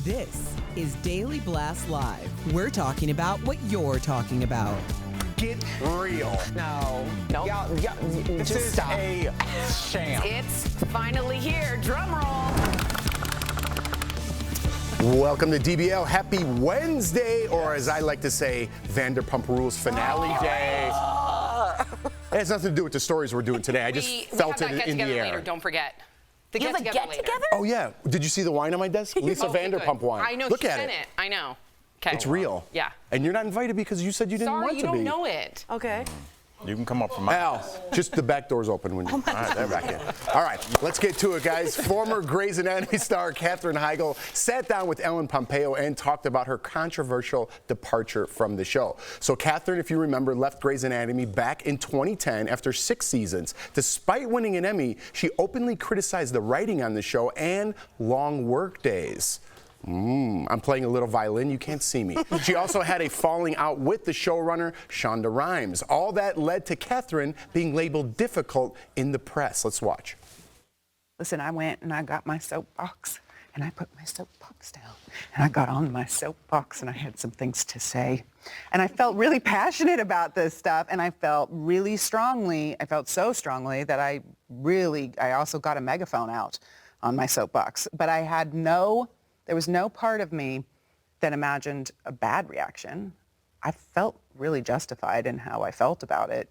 This is Daily Blast Live. We're talking about what you're talking about. Get real. No. This Just is stop. a sham. It's finally here. Drum roll. Welcome to DBL. Happy Wednesday, or as I like to say, Vanderpump Rules finale day. It has nothing to do with the stories we're doing today. I just felt we have it that in the get-together air. later, don't forget. The You have a get-together later. get-together? Oh, yeah. Did you see the wine on my desk? Lisa Okay, Vanderpump good. wine. I know, Look she at sent it. it. I know. Okay. It's real. Yeah. And you're not invited because you said you didn't Sorry, want you to don't be. know it. Okay. You can come up from my Al, just the back door's open when you. All right, they're back in. All right, let's get to it, guys. Former Grey's Anatomy star Katherine Heigl sat down with Ellen Pompeo and talked about her controversial departure from the show. So Katherine, if you remember, left Grey's Anatomy back in 2010 after 6 seasons. Despite winning an Emmy, she openly criticized the writing on the show and long work days. I'm playing a little violin. You can't see me. She also had a falling out with the showrunner, Shonda Rhimes. All that led to Katherine being labeled difficult in the press. Let's watch. Listen, I went and I got my soapbox and I put my soapbox down and I got on my soapbox and I had some things to say. And I felt really passionate about this stuff and I felt so strongly that I also got a megaphone out on my soapbox. But there was no part of me that imagined a bad reaction. I felt really justified in how I felt about it.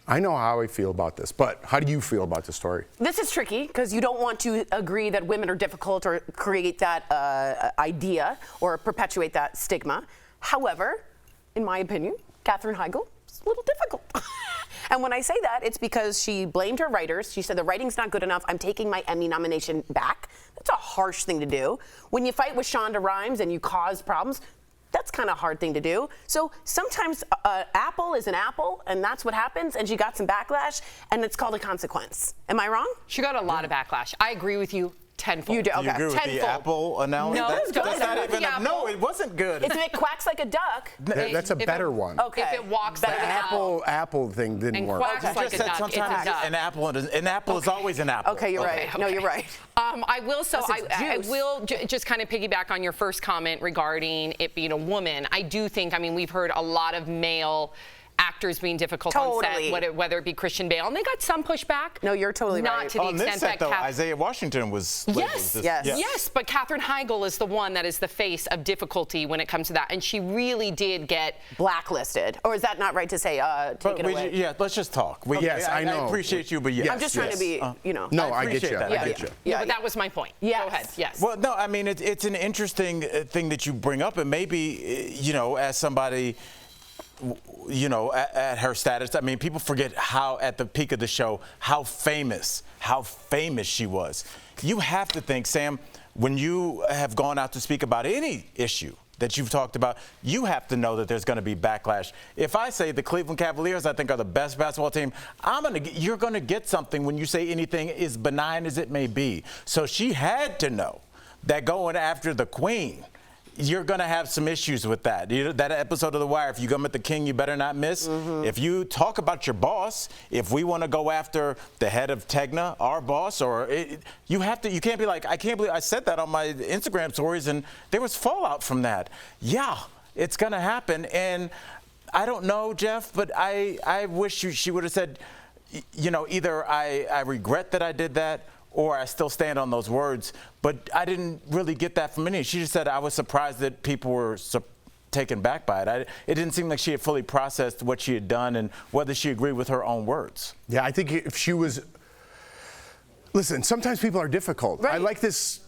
I know how I feel about this, but how do you feel about the story? This is tricky because you don't want to agree that women are difficult or create that idea or perpetuate that stigma. However, in my opinion, Katherine Heigl is a little difficult. And when I say that, it's because she blamed her writers. She said the writing's not good enough. I'm taking my Emmy nomination back. That's a harsh thing to do. When you fight with Shonda Rhimes and you cause problems, that's kind of a hard thing to do. So sometimes apple is an apple, and that's what happens, and she got some backlash, and it's called a consequence. Am I wrong? She got a lot of backlash. I agree with you tenfold. You do, Do you okay. agree with the Tenfold. Apple analogy? No, that's, good. that's not The even apple. no, it wasn't good. If it quacks like a duck. That's a If better it- one. Okay. If it walks The like an apple. apple thing didn't And work. quacks You like just a said duck, it's a sometimes duck. an apple is always an apple. Okay, you're right. No, you're right. I will. So Unless it's I juice. will just kind of piggyback on your first comment regarding it being a woman. I do think. I mean, we've heard a lot of male actors being difficult on Totally. set, whether it be Christian Bale, and they got some pushback. No, you're totally not right. to the On this extent set, though, that Isaiah Washington was labeled Yes, as this- yes. Yes, but Katherine Heigl is the one that is the face of difficulty when it comes to that, and she really did get Blacklisted. Or is that not right to say? Take it away. Yeah, let's just talk. Yes, I know. I appreciate you, but yes. I'm just trying to be, No, I get appreciate you. that. I Yeah, get you. Yeah, but that was my point. Yes. Go ahead. Yes. Well, no, I mean, it's an interesting thing that you bring up, and maybe, as somebody, at her status, I mean, people forget how, at the peak of the show, how famous she was. You have to think, Sam, when you have gone out to speak about any issue that you've talked about, you have to know that there's going to be backlash. If I say the Cleveland Cavaliers, I think, are the best basketball team, you're going to get something when you say anything as benign as it may be. So she had to know that going after the queen, you're going to have some issues with that. That episode of The Wire, if you come at the king, you better not miss. Mm-hmm. If you talk about your boss, if we want to go after the head of Tegna, our boss, you can't be like, I can't believe I said that on my Instagram stories, and there was fallout from that. Yeah, it's going to happen. And I don't know, Jeff, but I wish she would have said, either I regret that I did that, or I still stand on those words. But I didn't really get that from any. She just said I was surprised that people were taken back by it. It didn't seem like she had fully processed what she had done and whether she agreed with her own words. Yeah, I think if she was... Listen, sometimes people are difficult. Right. I like this,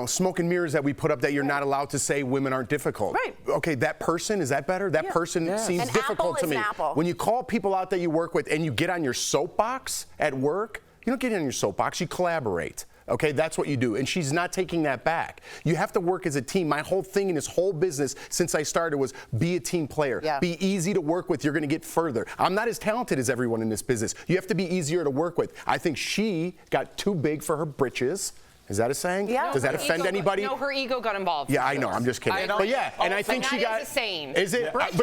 smoke and mirrors that we put up that you're not allowed to say women aren't difficult. Right. Okay, that person, is that better? That person seems An difficult apple to is me. an apple. When you call people out that you work with and you get on your soapbox at work, you don't get on your soapbox, you collaborate. Okay, that's what you do. And she's not taking that back. You have to work as a team. My whole thing in this whole business since I started was be a team player. Yeah. Be easy to work with. You're going to get further. I'm not as talented as everyone in this business. You have to be easier to work with. I think she got too big for her britches. Is that a saying? Yeah. Does that offend anybody? No, her ego got involved. Yeah, I know. I'm just kidding. But yeah, and I think she got. That is a saying. Is it? But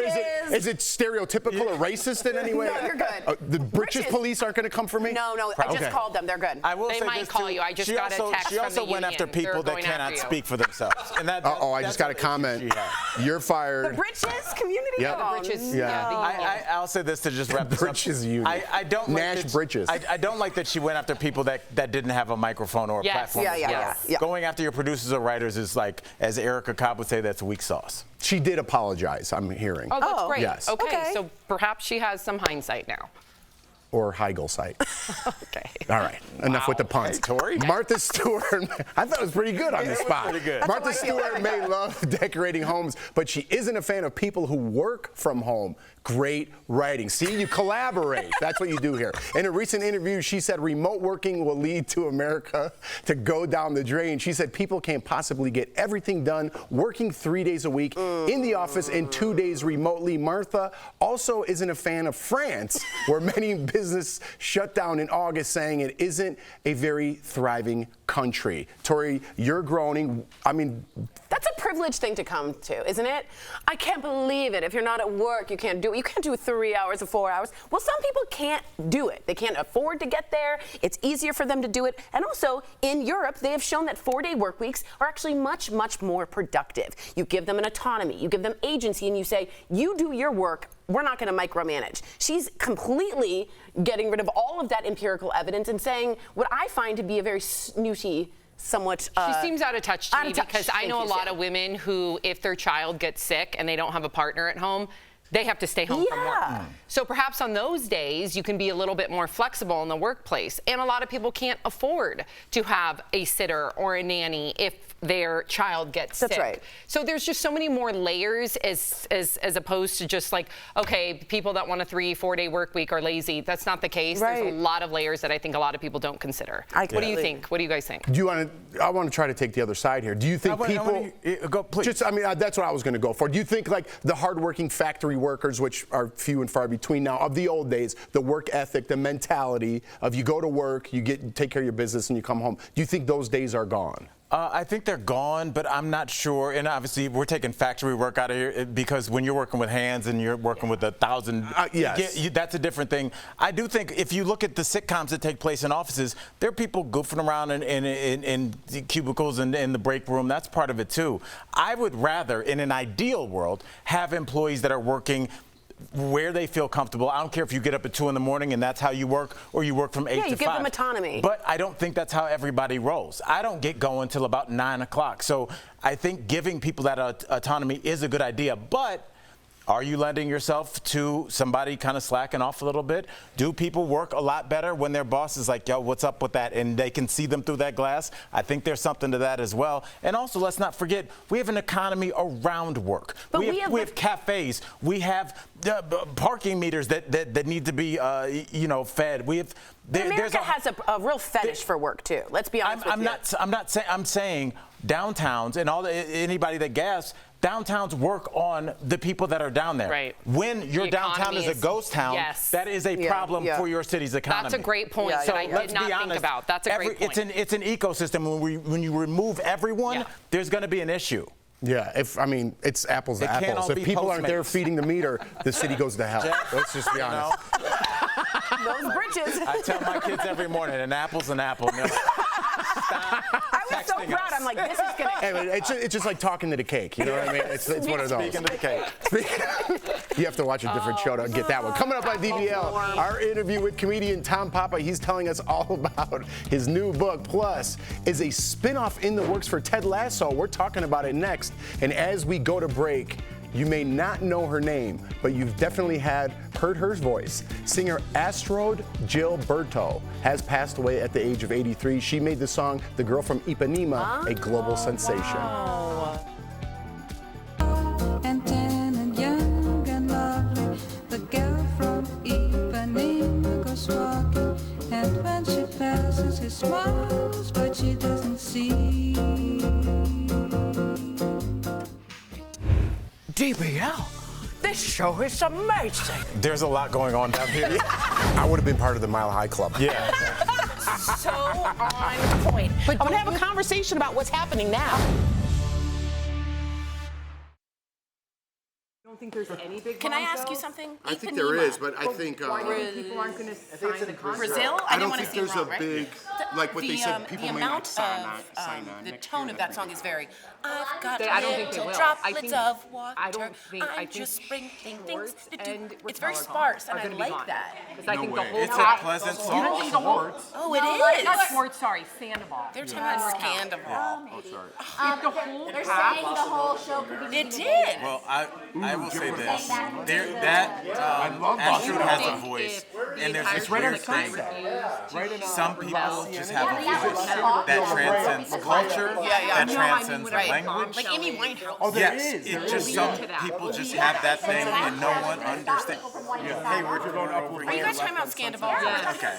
is it stereotypical or racist in any way? No, you're good. The britches police aren't going to come for me? No, I just called them. They're good. I will They say might this call too. you. I just got a text She from also the went after union. people They're that going after cannot you. speak for themselves. And that, I just got a comment. You're fired. The britches community. Yep. Oh, Britches, Yeah. I'll say this to just wrap this up. Britches union. I don't like Nash that, britches. I don't like that she went after people that didn't have a microphone or a Yes. platform. Yeah. Going after your producers or writers is like, as Erica Cobb would say, that's weak sauce. She did apologize, I'm hearing. Oh, that's great. Yes. Okay, so perhaps she has some hindsight now. Or Heigl site. Okay. All right, enough with the puns. Hey, Tori. Martha Stewart, I thought it was pretty good on the spot. Pretty good. Martha Stewart may love decorating homes, but she isn't a fan of people who work from home. Great writing. See, you collaborate. That's what you do here. In a recent interview, she said remote working will lead to America to go down the drain. She said people can't possibly get everything done working 3 days a week in the office and 2 days remotely. Martha also isn't a fan of France, where many businesses shut down in August, saying it isn't a very thriving country. Tori, you're groaning. I mean, That's a privileged thing to come to, isn't it? I can't believe it. If you're not at work, you can't do it. You can't do 3 hours or 4 hours. Well, some people can't do it. They can't afford to get there. It's easier for them to do it. And also, in Europe, they have shown that 4-day work weeks are actually much, much more productive. You give them an autonomy, you give them agency, and you say, you do your work. We're not going to micromanage. She's completely getting rid of all of that empirical evidence and saying what I find to be a very snooty, somewhat. She seems out of touch to me because I know a lot Sam. of women who, if their child gets sick and they don't have a partner at home, they have to stay home from work. So perhaps on those days, you can be a little bit more flexible in the workplace. And a lot of people can't afford to have a sitter or a nanny if their child gets sick. That's right. So there's just so many more layers as opposed to just like, okay, people that want a 3-4 day work week are lazy. That's not the case. Right. There's a lot of layers that I think a lot of people don't consider. What do you think? What do you guys think? do you want to? I want to try to take the other side here. Do you think people? Go, please. Just, I mean, that's what I was going to go for. Do you think like the hardworking factory workers, which are few and far between now, of the old days, the work ethic, the mentality of you go to work, you take care of your business, and you come home? Do you think those days are gone? I think they're gone, but I'm not sure. And obviously, we're taking factory work out of here because when you're working with hands and you're working with 1,000, yes. that's a different thing. I do think if you look at the sitcoms that take place in offices, there are people goofing around in cubicles and in the break room. That's part of it, too. I would rather, in an ideal world, have employees that are working where they feel comfortable. I don't care if you get up at 2 in the morning and that's how you work, or you work from 8 to 5. Yeah, you give them autonomy. But I don't think that's how everybody rolls. I don't get going till about 9 o'clock. So I think giving people that autonomy is a good idea. But are you lending yourself to somebody kind of slacking off a little bit? Do people work a lot better when their boss is like, yo, what's up with that? And they can see them through that glass? I think there's something to that as well. And also, let's not forget, we have an economy around work. But we have cafes. We have parking meters that need to be, fed. We have. America has a real fetish for work too. Let's be honest with you. I'm saying downtowns and anybody that gasps. Downtowns work on the people that are down there. Right. When your downtown is a ghost town, that is a problem for your city's economy. That's a great point that I did not think about. That's a great point. It's an ecosystem. When you remove everyone, there's going to be an issue. Yeah, it's apples to apples. If people aren't there feeding the meter, the city goes to hell. Let's just be honest. Those bridges. I tell my kids every morning, an apple's an apple. I was so proud. I'm like, this is going to... Hey, it's just like talking to the cake. You know what I mean? It's one of those. Speaking of the cake. You have to watch a different show to get that one. Coming up on DBL, our interview with comedian Tom Papa. He's telling us all about his new book. Plus, is a spinoff in the works for Ted Lasso? We're talking about it next. And as we go to break, you may not know her name, but you've definitely heard her voice. Singer Astrode Gilberto has passed away at the age of 83. She made the song The Girl from Ipanema a global sensation. And tan and young and lovely, the girl from Ipanema goes walking, and when she passes, he smiles, but she doesn't see. DBL, this show is amazing. There's a lot going on down here. I would have been part of the Mile High Club. Yeah. So on point. But I'm gonna have a conversation about what's happening now. I don't think there's any big Can I bombs, ask you though? something? I think there is, but I think Why do you think people aren't going to sign the contract? Brazil? I didn't don't want to think seem there's wrong, a right? big, like what they said, people the may amount not sign on. the next tone year. of that song is very. I've got I don't think they little will. droplets I think- of water. I don't think- I I'm think just sprinkling things. Sports and It's very Raquel sparse, and are I gonna be like fine. that. Because I think way. the whole It's a top- pleasant You don't think the song. whole Oh, it is. not sports, sorry, Sandoval. They're talking about Scandal. Oh, sorry. If the whole They're top- saying the whole show could be It did. Well, I will say this. That love Astrid Boston. has a voice, and there's this weird thing. Some people just have a voice that transcends culture, that transcends language. Like Amy Winehouse. Oh, there Yes, is. it's just some people just have that thing and no one understands. Hey, we're going over Are you here. guys talking about Scandal? Okay.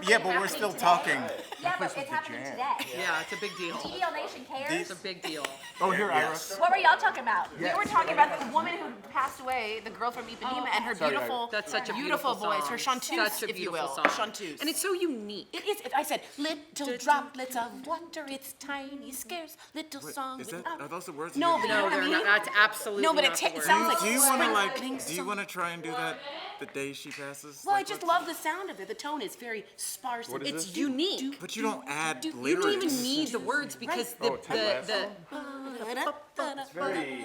Yeah, but we're still talking. Yeah, but it's happening today. Yeah, it's a big deal. DBL Nation cares. It's a big deal. Oh, here, Ira. What were y'all talking about? We were talking about the woman who passed away, the girl from Ipanema, and her beautiful, That's such a beautiful voice, song. her chanteuse, Such a if you beautiful will. song. Chanteuse. And it's so unique. It is. I said, little droplets of water, it's tiny, scarce, little song. Are those the words? No, but you know No, what I they're mean? not. That's absolutely No, but not the it word. sounds like Do you want to sprinkling do you want to try and do that the day she passes? Well, I Like, just what- love the sound of it. The tone is very sparse. What is It's this? unique. But you don't add You lyrics. don't even need the words because the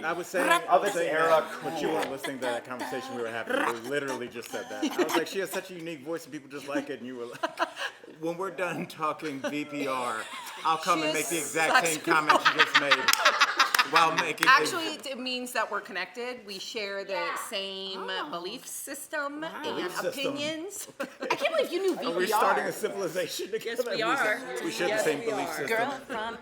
I was saying, Eric, when you weren't listening to that conversation we were having, we literally just said that. I was like, she has such a unique voice and people just like it, and you were like, when we're done talking VPR, I'll come and make the exact same comment you just made while making Actually, it means that we're connected. We share the same belief system and opinions. I can't believe you knew VPR. We're starting a civilization together. Yes, we are. We share the same belief system. Girl from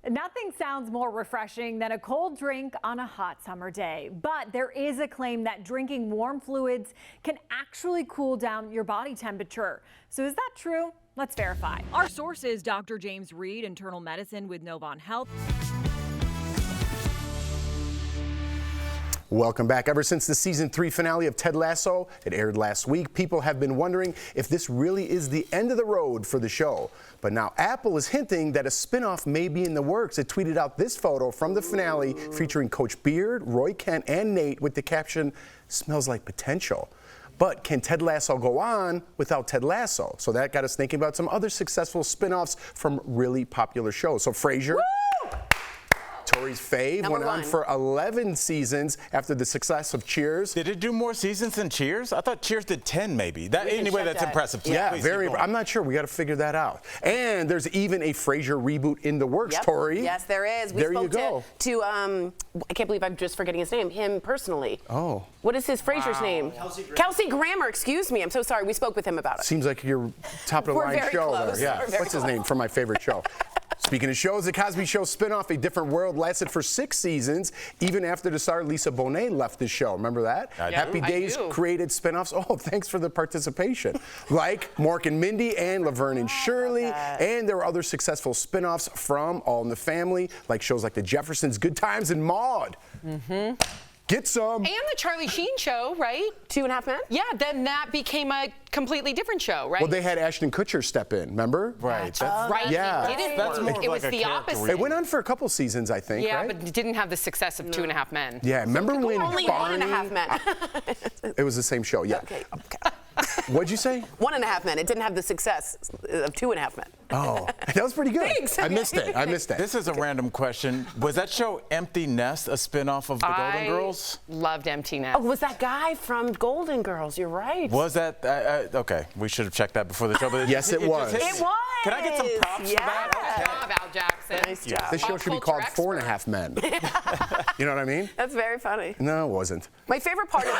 Nothing sounds more refreshing than a cold drink on a hot summer day. But there is a claim that drinking warm fluids can actually cool down your body temperature. So is that true? Let's verify. Our source is Dr. James Reed, internal medicine with Novant Health. Welcome back. Ever since the season 3 finale of Ted Lasso, it aired last week, people have been wondering if this really is the end of the road for the show. But now Apple is hinting that a spinoff may be in the works. It tweeted out this photo from the finale featuring Coach Beard, Roy Kent, and Nate with the caption, "Smells like potential." But can Ted Lasso go on without Ted Lasso? So that got us thinking about some other successful spinoffs from really popular shows. So Frasier. Tori's fave went on for 11 seasons after the success of Cheers. Did it do more seasons than Cheers? I thought Cheers did 10 maybe. Anyway, that's impressive. Yeah, Please very. keep going. I'm not sure. We got to figure that out. And there's even a Frasier reboot in the works, Tori. Yes, there is. We There you spoke go. to I can't believe I'm just forgetting his name. Him personally. Oh. What is his Frasier's name? Kelsey Grammer. Excuse me. I'm so sorry. We spoke with him about it. Seems like your top of the We're line very show close. there. Yeah. We're very What's his close. name from my favorite show? Speaking of shows, the Cosby Show spinoff, A Different World, lasted for 6 seasons, even after the star Lisa Bonet left the show. Remember that? Happy I Days do. created spinoffs. Oh, thanks for the participation. Like Mork and Mindy and Laverne and Shirley. And there were other successful spinoffs from All in the Family, like shows like The Jeffersons, Good Times, and Maude. Get some. And the Charlie Sheen show, right? 2.5 Men? Yeah, then that became a completely different show, right? Well, they had Ashton Kutcher step in, remember? Right. right. Yeah. It didn't That's work. more It of was like a the character opposite. It went on for a couple seasons, I think, Yeah, right? but it didn't have the success of 2.5 Men. Yeah, remember when Only Barney? 1.5 Men. It was the same show, yeah. Okay. What'd you say? 1.5 Men. It didn't have the success of 2.5 Men. Oh, that was pretty good. Thanks. I missed it. I missed it. This is a random question. Was that show Empty Nest a spinoff of The Golden Girls? Loved Empty Nest. Oh, was that guy from Golden Girls? You're right. Was that? Okay, we should have checked that before the show. But Yes, it was. just hit It me. was. Can I get some props for that? Good job, Al Jackson. Nice job. This show should be Pop called culture 4.5 Men. You know what I mean? That's very funny. No, it wasn't. My favorite part of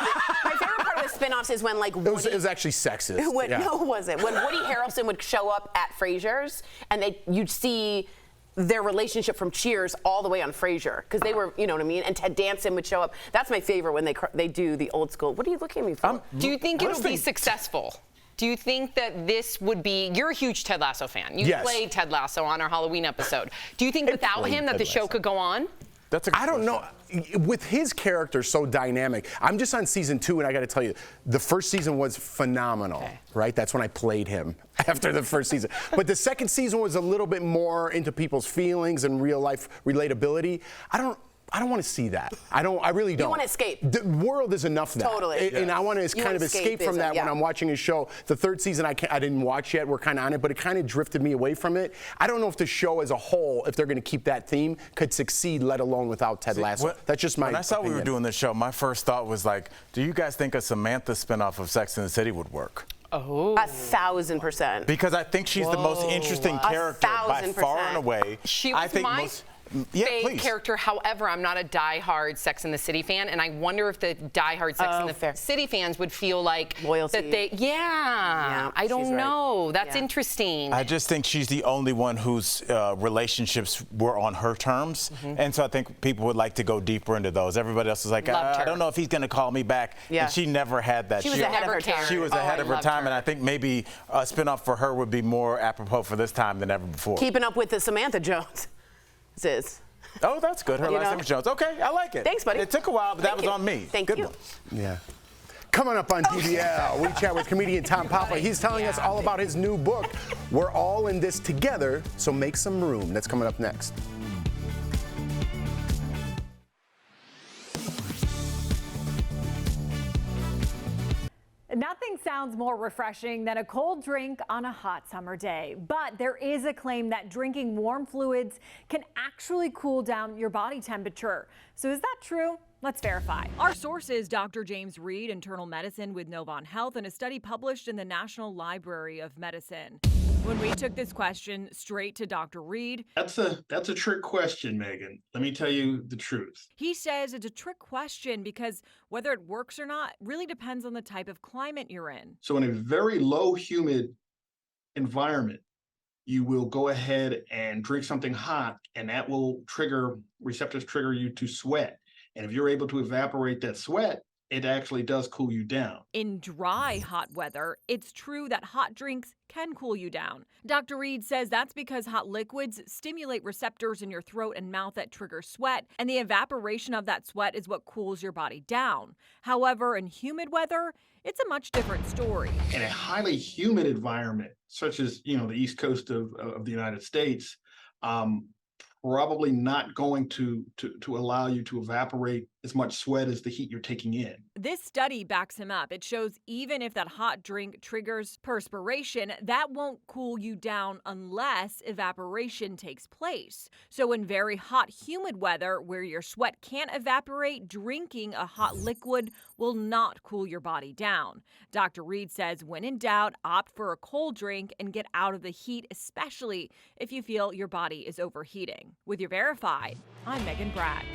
the spin-offs is when like It was actually sexist. When, Yeah. No, it wasn't. When Woody Harrelson would show up at Frasier's and you'd see their relationship from Cheers all the way on Frasier because they were, you know what I mean? And Ted Danson would show up. That's my favorite when they do the old school. What are you looking at me for? Do you think it'll be successful? Do you think that this would be? You're a huge Ted Lasso fan. You Yes. played Ted Lasso on our Halloween episode. Do you think without played him that Ted the show Lasso. could go on? That's a good I don't know. question. With his character so dynamic, I'm just on season 2, and I got to tell you, the first season was phenomenal, right? That's when I played him after the first season. But the second season was a little bit more into people's feelings and real life relatability. I don't want to see that. I really don't. You want to escape. The world is enough of that. Totally. And I want to kind of escape from that when I'm watching his show. The third season I didn't watch yet. We're kind of on it, but it kind of drifted me away from it. I don't know if the show as a whole, if they're going to keep that theme, could succeed, let alone without Ted Lasso. That's just my When I saw opinion. we were doing this show, my first thought was like, do you guys think a Samantha spinoff of Sex and the City would work? Oh. 1,000%. Because I think she's the most interesting character by 1,000%. far and away. She I was think my most. Yeah, fave please. character. However, I'm not a diehard Sex and the City fan, and I wonder if the diehard Sex and the City fans would feel like loyalty. that they. Yeah, I don't know. That's interesting. I just think she's the only one whose relationships were on her terms, and so I think people would like to go deeper into those. Everybody else is like, I don't know if he's going to call me back. Yeah. And she never had that. She was ahead of her time. She was ahead of her time, and I think maybe a spinoff for her would be more apropos for this time than ever before. Keeping up with the Samantha Jones. Is. Oh, that's good. Her last name is Jones. Okay, I like it. Thanks, buddy. It took a while, but that was on me. Thank good you. one. Yeah. Coming up on DBL, we chat with comedian Tom Papa. He's telling us all about his new book, We're All in This Together, so make some room. That's coming up next. Nothing sounds more refreshing than a cold drink on a hot summer day. But there is a claim that drinking warm fluids can actually cool down your body temperature. So is that true? Let's verify. Our source is Dr. James Reed, internal medicine with Novant Health, and a study published in the National Library of Medicine. When we took this question straight to Dr. Reed, That's a trick question, Megan. Let me tell you the truth. he says it's a trick question because whether it works or not really depends on the type of climate you're in. So in a very low humid environment, you will go ahead and drink something hot, and that will receptors trigger you to sweat. And if you're able to evaporate that sweat, it actually does cool you down. In dry, hot weather, it's true that hot drinks can cool you down. Dr. Reed says that's because hot liquids stimulate receptors in your throat and mouth that trigger sweat, and the evaporation of that sweat is what cools your body down. However, in humid weather, it's a much different story. In a highly humid environment, such as the East Coast of the United States, probably not going to allow you to evaporate as much sweat as the heat you're taking in. This study backs him up. It shows even if that hot drink triggers perspiration, that won't cool you down unless evaporation takes place. So in very hot, humid weather where your sweat can't evaporate, drinking a hot liquid will not cool your body down. Dr. Reed says when in doubt, opt for a cold drink and get out of the heat, especially if you feel your body is overheating. With your Verified, I'm Megan Bragg.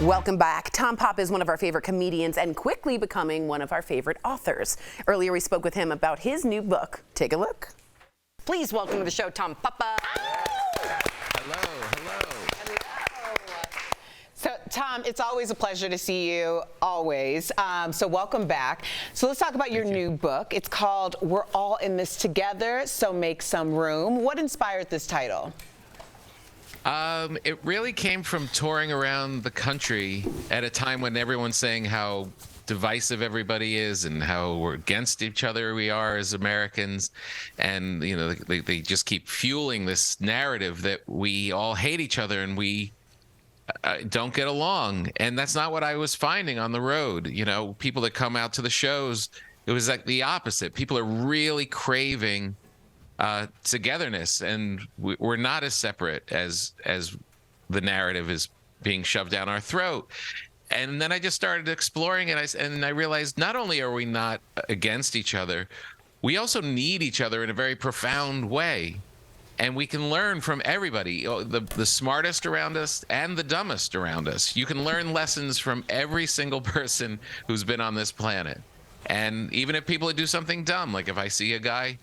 Welcome back. Tom Papa is one of our favorite comedians and quickly becoming one of our favorite authors. Earlier we spoke with him about his new book. Take a look. Please welcome to the show, Tom Papa. So, Tom, it's always a pleasure to see you, always. So welcome back. So let's talk about your new book. It's called We're All in This Together, so make some room. What inspired this title? It really came from touring around the country at a time when everyone's saying how divisive everybody is and how we're against each other we are as Americans. And, they just keep fueling this narrative that we all hate each other and we don't get along. And that's not what I was finding on the road. People that come out to the shows, it was like the opposite. People are really craving togetherness, and we're not as separate as the narrative is being shoved down our throat. And then I just started exploring it, and I realized not only are we not against each other, we also need each other in a very profound way. And we can learn from everybody, the smartest around us and the dumbest around us. You can learn lessons from every single person who's been on this planet. And even if people do something dumb, like if I see a guy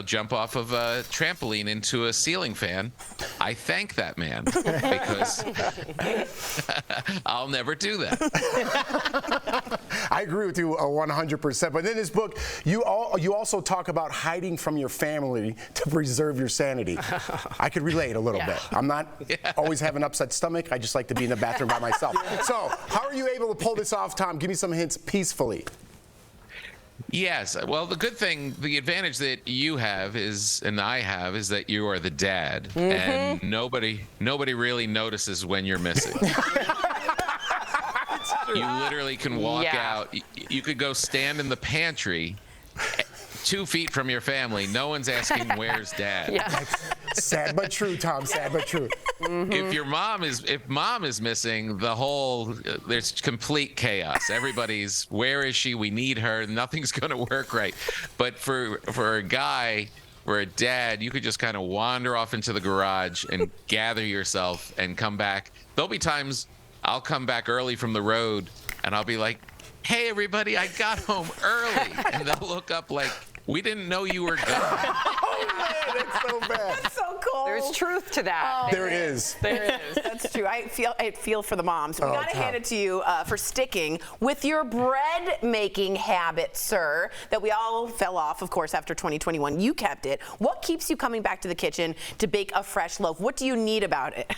jump off of a trampoline into a ceiling fan, I thank that man because I'll never do that. I agree with you 100%. But in this book, you also talk about hiding from your family to preserve your sanity. I could relate a little bit. I'm not always have an upset stomach. I just like to be in the bathroom by myself. So how are you able to pull this off, Tom? Give me some hints peacefully. Yes. Well, the good thing, the advantage that you have is, and I have, is that you are the dad, and nobody really notices when you're missing. You literally can walk out. You could go stand in the pantry 2 feet from your family. No one's asking, where's dad? Sad but true, Tom. Sad but true. If mom is missing, there's complete chaos. Everybody's, where is she? We need her. Nothing's going to work right. But for a guy, for a dad, you could just kind of wander off into the garage and gather yourself and come back. There'll be times I'll come back early from the road and I'll be like, hey, everybody, I got home early. And they'll look up like, we didn't know you were gone. Oh, man, that's so bad. That's so cool. There's truth to that. Oh, there it is. There it is. That's true. I feel for the moms. We got to Tom. hand it to you for sticking with your bread making habit, sir, that we all fell off, of course, after 2021. You kept it. What keeps you coming back to the kitchen to bake a fresh loaf? What do you need about it?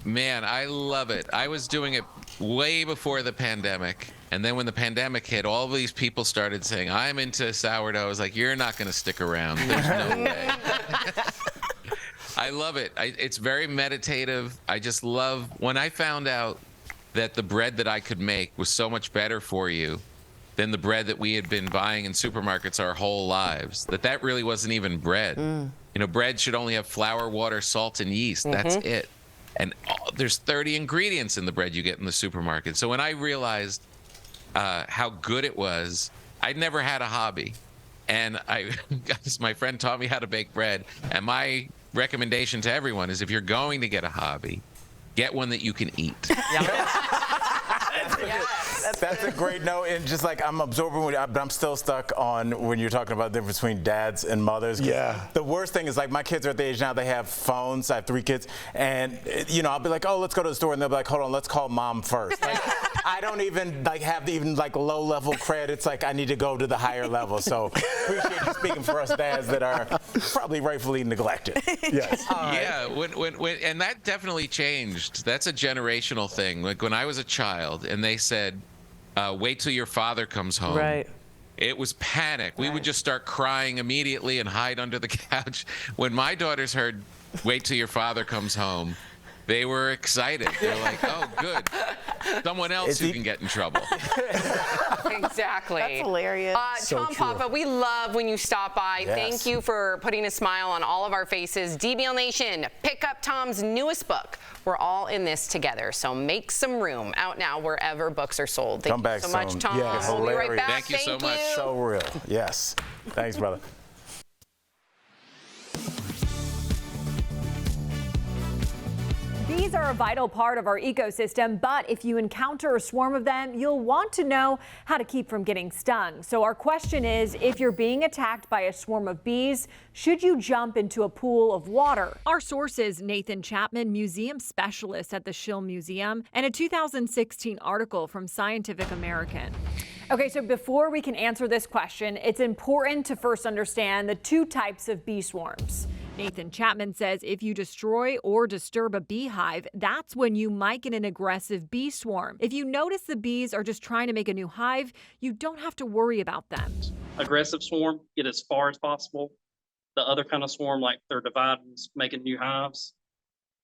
Man, I love it. I was doing it way before the pandemic. And then when the pandemic hit, all of these people started saying, I'm into sourdough. I was like, you're not going to stick around. There's no way. I love it. It's very meditative. I just love, when I found out that the bread that I could make was so much better for you than the bread that we had been buying in supermarkets our whole lives, that really wasn't even bread. Bread should only have flour, water, salt, and yeast. That's it. And there's 30 ingredients in the bread you get in the supermarket. So when I realized how good it was, I'd never had a hobby. And my friend taught me how to bake bread. And my recommendation to everyone is, if you're going to get a hobby, get one that you can eat. That's a great note. And just like I'm absorbing, but I'm still stuck on when you're talking about the difference between dads and mothers. Yeah. The worst thing is, like, my kids are at the age now, they have phones. I have 3 kids. And, I'll be like, oh, let's go to the store. And they'll be like, hold on, let's call mom first. Like, I don't even have low level cred. It's like I need to go to the higher level. So appreciate you speaking for us dads that are probably rightfully neglected. Yes. Yeah, and that definitely changed. That's a generational thing. Like when I was a child and they said, wait till your father comes home. Right. It was panic. We would just start crying immediately and hide under the couch. When my daughters heard, wait till your father comes home, they were excited. They're like, oh, good. Someone else who can get in trouble. Exactly. That's hilarious. So Tom true. Papa, we love when you stop by. Yes. Thank you for putting a smile on all of our faces. DBL Nation, pick up Tom's newest book. We're all in this together, so make some room. Out now wherever books are sold. Thank Come back you so much, soon. Tom. Yeah, we'll be right hilarious. back. Thank you so much. So real. Yes. Thanks, brother. Bees are a vital part of our ecosystem, but if you encounter a swarm of them, you'll want to know how to keep from getting stung. So our question is, if you're being attacked by a swarm of bees, should you jump into a pool of water? Our source is Nathan Chapman, museum specialist at the Schill Museum, and a 2016 article from Scientific American. Okay, so before we can answer this question, it's important to first understand the 2 types of bee swarms. Nathan Chapman says if you destroy or disturb a beehive, that's when you might get an aggressive bee swarm. If you notice the bees are just trying to make a new hive, you don't have to worry about them. Aggressive swarm, get as far as possible. The other kind of swarm, like they're dividing, making new hives,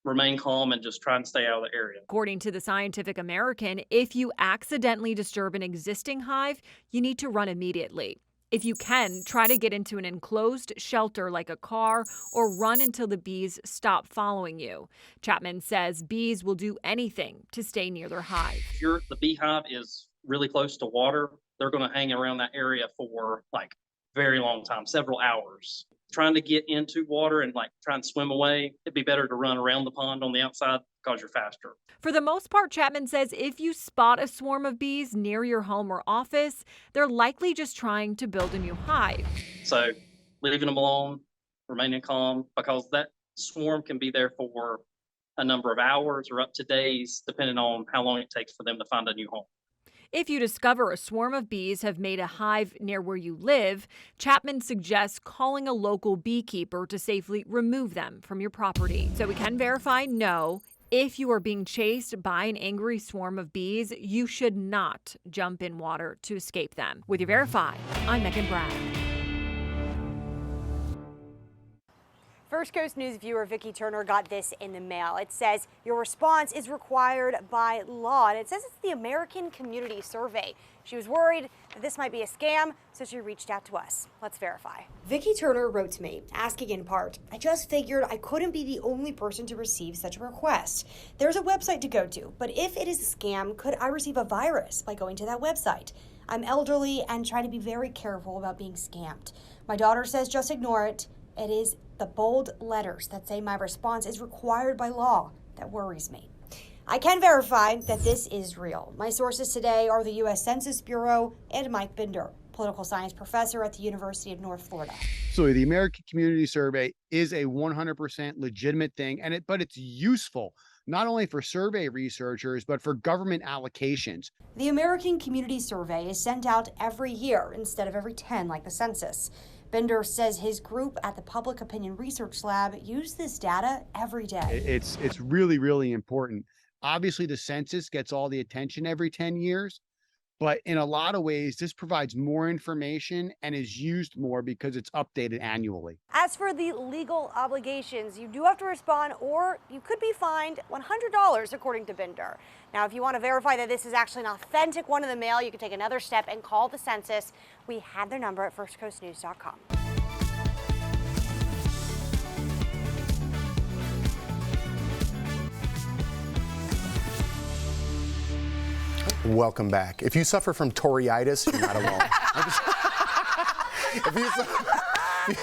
remain calm and just try and stay out of the area. According to the Scientific American, if you accidentally disturb an existing hive, you need to run immediately. If you can, try to get into an enclosed shelter like a car or run until the bees stop following you. Chapman says bees will do anything to stay near their hive. If the beehive is really close to water, they're going to hang around that area for like very long time, several hours. Trying to get into water and try and swim away, it'd be better to run around the pond on the outside because you're faster. For the most part, Chapman says if you spot a swarm of bees near your home or office, they're likely just trying to build a new hive. So leaving them alone, remaining calm, because that swarm can be there for a number of hours or up to days, depending on how long it takes for them to find a new home. If you discover a swarm of bees have made a hive near where you live, Chapman suggests calling a local beekeeper to safely remove them from your property. So we can verify, no, if you are being chased by an angry swarm of bees, you should not jump in water to escape them. With your Verify, I'm Megan Bragg. First Coast News viewer Vicki Turner got this in the mail. It says your response is required by law, and it says it's the American Community Survey. She was worried that this might be a scam, so she reached out to us. Let's verify. Vicki Turner wrote to me, asking in part, I just figured I couldn't be the only person to receive such a request. There's a website to go to, but if it is a scam, could I receive a virus by going to that website? I'm elderly and try to be very careful about being scammed. My daughter says just ignore it. It is the bold letters that say my response is required by law that worries me. I can verify that this is real. My sources today are the U.S. Census Bureau and Mike Binder, political science professor at the University of North Florida. So the American Community Survey is a 100% legitimate thing, but it's useful not only for survey researchers, but for government allocations. The American Community Survey is sent out every year instead of every 10 like the census. Binder says his group at the Public Opinion Research Lab use this data every day. It's really, really important. Obviously, the census gets all the attention every 10 years, but in a lot of ways, this provides more information and is used more because it's updated annually. As for the legal obligations, you do have to respond or you could be fined $100, according to Binder. Now, if you want to verify that this is actually an authentic one in the mail, you can take another step and call the census. We have their number at firstcoastnews.com. Welcome back. If you suffer from toriitis, you're not alone. If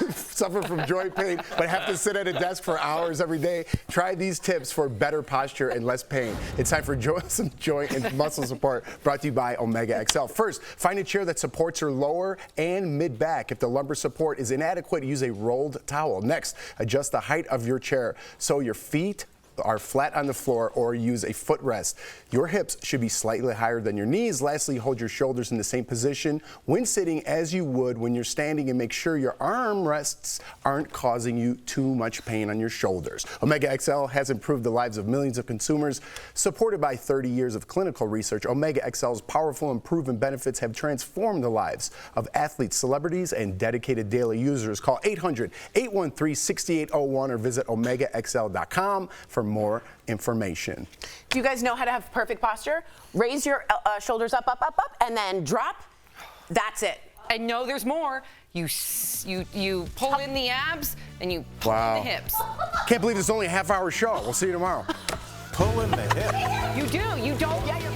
you suffer from joint pain but have to sit at a desk for hours every day, try these tips for better posture and less pain. It's time for some joint and muscle support, brought to you by Omega XL. First, find a chair that supports your lower and mid back. If the lumbar support is inadequate, use a rolled towel. Next, adjust the height of your chair so your feet are flat on the floor, or use a footrest. Your hips should be slightly higher than your knees. Lastly, hold your shoulders in the same position when sitting as you would when you're standing, and make sure your arm rests aren't causing you too much pain on your shoulders. Omega XL has improved the lives of millions of consumers. Supported by 30 years of clinical research, Omega XL's powerful and proven benefits have transformed the lives of athletes, celebrities, and dedicated daily users. Call 800-813-6801 or visit OmegaXL.com for more information. Do you guys know how to have perfect posture? Raise your shoulders up, and then drop. That's it. And no, there's more. You pull in the abs and you pull in the hips. Can't believe it's only a half-hour show. We'll see you tomorrow. Pull in the hip. You do. You don't. Yeah, you're